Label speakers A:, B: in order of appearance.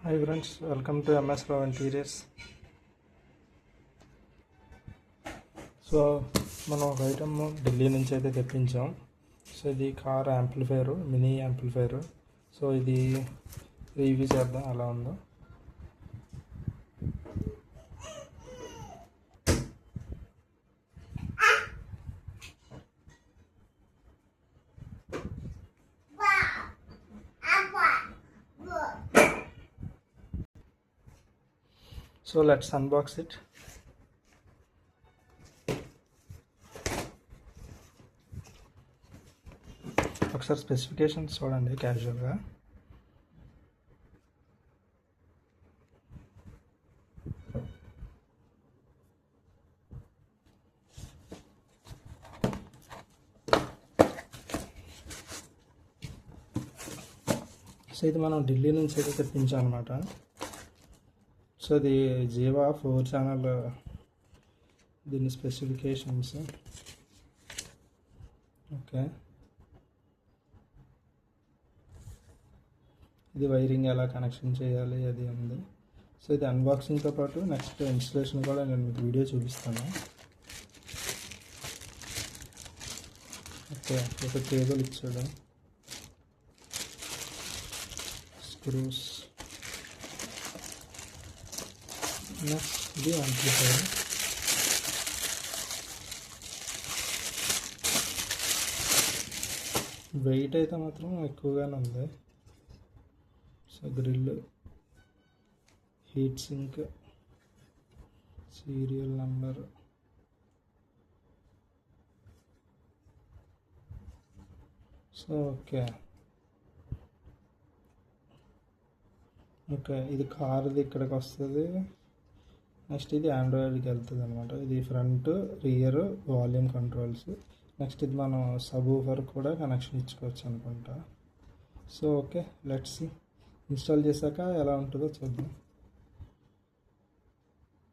A: Hi friends, welcome to MS Rao interiors. So మనం ఒక item Delhi నుంచి అయితే తెప్పించాం. సో ఇది car amplifier, mini amplifier. So ఇది రివ్యూ చేద్దాం ఎలా ఉందో. So let's unbox it. ఒకసారి స్పెసిఫికేషన్స్ చూడండి క్యాజువల్గా. సో ఇది మనం ఢిల్లీ నుంచి అయితే తెప్పించాం అనమాట. సో ఇది జీవా 4 ఛానల్, దీని స్పెసిఫికేషన్స్. ఓకే, ఇది వైరింగ్ ఎలా కనెక్షన్ చేయాలి అది ఉంది. సో ఇది అన్బాక్సింగ్తో పాటు నెక్స్ట్ ఇన్స్టలేషన్ కూడా నేను మీకు వీడియో చూపిస్తాను. ఓకే, ఒక కేబుల్ ఇచ్చాడు, స్క్రూస్, నెక్స్ట్ ఇది యాంప్లిఫైర్. వెయిట్ అయితే మాత్రం ఎక్కువగానే ఉంది. So grill, heat sink, serial number, so okay ఇది కార్ది ఇక్కడికి వస్తుంది. నెక్స్ట్ ఇది ఆండ్రాయిడ్కి వెళ్తుంది అనమాట. ఇది front, rear volume controls. Next ఇది మనం సబ్-వూఫర్ కూడా కనెక్షన్ ఇచ్చుకోవచ్చు అనుకుంటా. So okay, let's see. Install చేశాక ఎలా ఉంటుందో చూద్దాం.